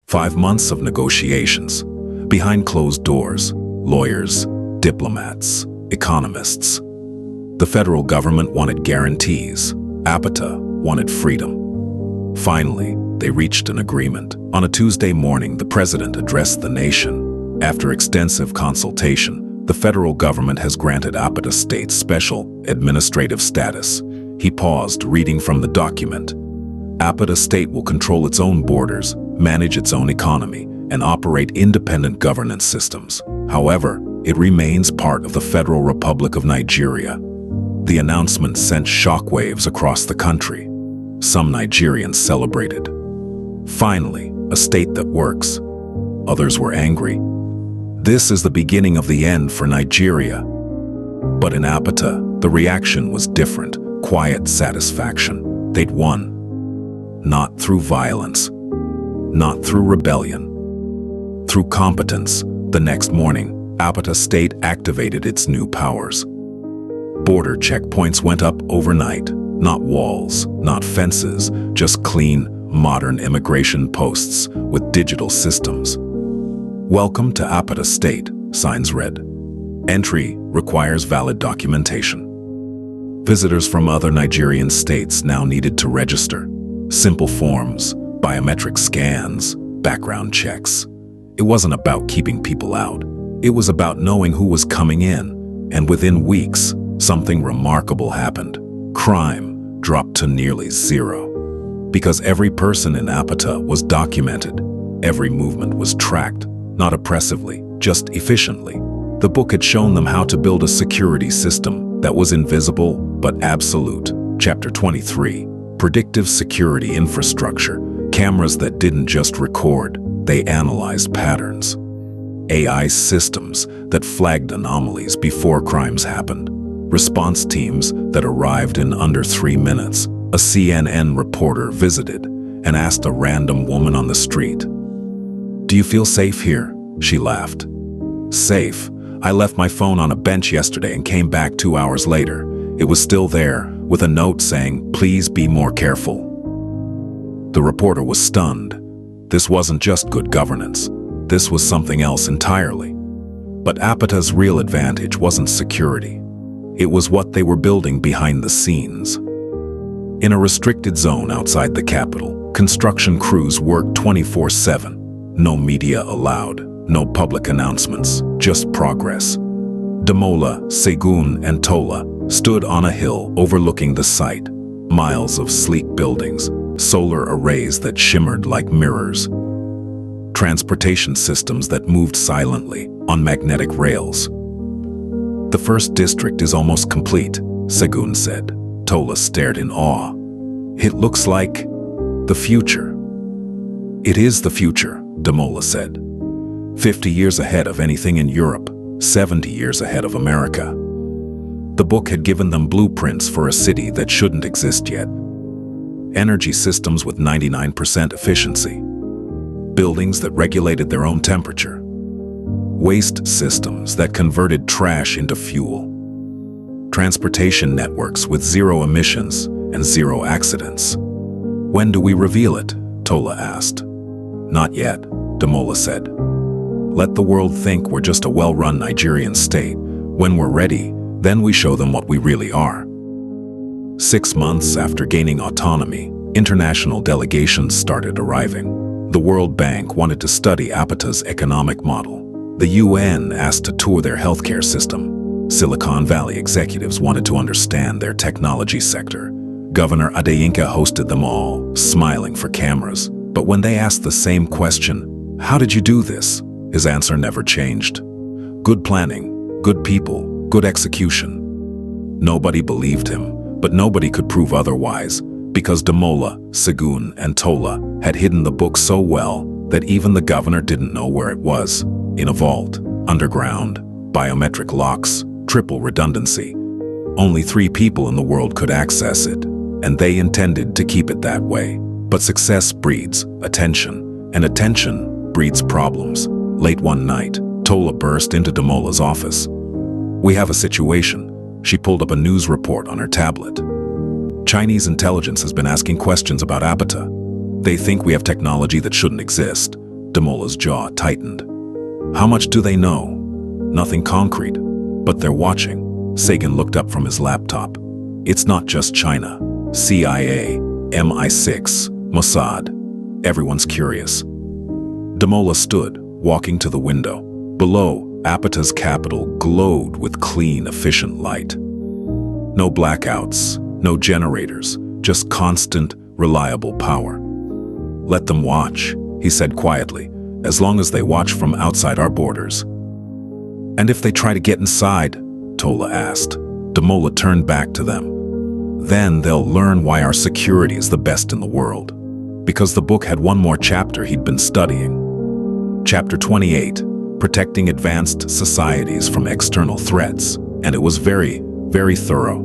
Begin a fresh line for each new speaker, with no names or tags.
5 months of negotiations. Behind closed doors, lawyers, diplomats, economists. The federal government wanted guarantees. Apata wanted freedom. Finally, they reached an agreement. On a Tuesday morning, the president addressed the nation. After extensive consultation, the federal government has granted Apata State special administrative status. He paused, reading from the document. Apata State will control its own borders, manage its own economy, and operate independent governance systems. However, it remains part of the Federal Republic of Nigeria. The announcement sent shockwaves across the country. Some Nigerians celebrated. Finally, a state that works. Others were angry. This is the beginning of the end for Nigeria. But in Apata, the reaction was different. Quiet satisfaction. They'd won. Not through violence. Not through rebellion. Through competence. The next morning, Apata State activated its new powers. Border checkpoints went up overnight. Not walls, not fences, just clean, modern immigration posts with digital systems. Welcome to Apata State, signs read. Entry requires valid documentation. Visitors from other Nigerian states now needed to register. Simple forms, biometric scans, background checks. It wasn't about keeping people out. It was about knowing who was coming in. And within weeks, something remarkable happened. Crime dropped to nearly zero. Because every person in Apata was documented. Every movement was tracked, not oppressively, just efficiently. The book had shown them how to build a security system that was invisible but absolute. Chapter 23. Predictive security infrastructure. Cameras that didn't just record, they analyzed patterns. AI systems that flagged anomalies before crimes happened. Response teams that arrived in under 3 minutes. A CNN reporter visited and asked a random woman on the street, "Do you feel safe here?" She laughed. "Safe? I left my phone on a bench yesterday and came back 2 hours later. It was still there, with a note saying, 'Please be more careful.'" The reporter was stunned. This wasn't just good governance. This was something else entirely. But Apata's real advantage wasn't security. It was what they were building behind the scenes. In a restricted zone outside the capital, construction crews worked 24/7. No media allowed, no public announcements, just progress. Damola, Segun, and Tola stood on a hill overlooking the site. Miles of sleek buildings, solar arrays that shimmered like mirrors. Transportation systems that moved silently on magnetic rails. "The first district is almost complete," Segun said. Tola stared in awe. "It looks like the future." "It is the future," Damola said. 50 years ahead of anything in Europe, 70 years ahead of America. The book had given them blueprints for a city that shouldn't exist yet. Energy systems with 99% efficiency. Buildings that regulated their own temperature. Waste systems that converted trash into fuel. Transportation networks with 0 emissions and 0 accidents. "When do we reveal it?" Tola asked. "Not yet," Damola said. "Let the world think we're just a well-run Nigerian state. When we're ready, then we show them what we really are." 6 months after gaining autonomy, international delegations started arriving. The World Bank wanted to study Apata's economic model. The UN asked to tour their healthcare system. Silicon Valley executives wanted to understand their technology sector. Governor Adeyinka hosted them all, smiling for cameras. But when they asked the same question, "How did you do this?" his answer never changed. "Good planning, good people, good execution." Nobody believed him, but nobody could prove otherwise, because Damola, Segun, and Tola had hidden the book so well that even the governor didn't know where it was. In a vault, underground, biometric locks, triple redundancy. Only 3 people in the world could access it, and they intended to keep it that way. But success breeds attention, and attention breeds problems. Late one night, Tola burst into Damola's office. "We have a situation." She pulled up a news report on her tablet. "Chinese intelligence has been asking questions about Apata. They think we have technology that shouldn't exist. Damola's jaw tightened. How much do they know? Nothing concrete, but they're watching. Sagan looked up from his laptop. It's not just China. CIA, MI6, Mossad. Everyone's curious. Damola stood, walking to the window. Below, Apata's capital glowed with clean, efficient light. No blackouts, no generators, just constant, reliable power. Let them watch, he said quietly, as long as they watch from outside our borders. And if they try to get inside? Tola asked. Damola turned back to them. Then they'll learn why our security is the best in the world. Because the book had one more chapter he'd been studying. Chapter 28, Protecting Advanced Societies from External Threats, and it was very, very thorough.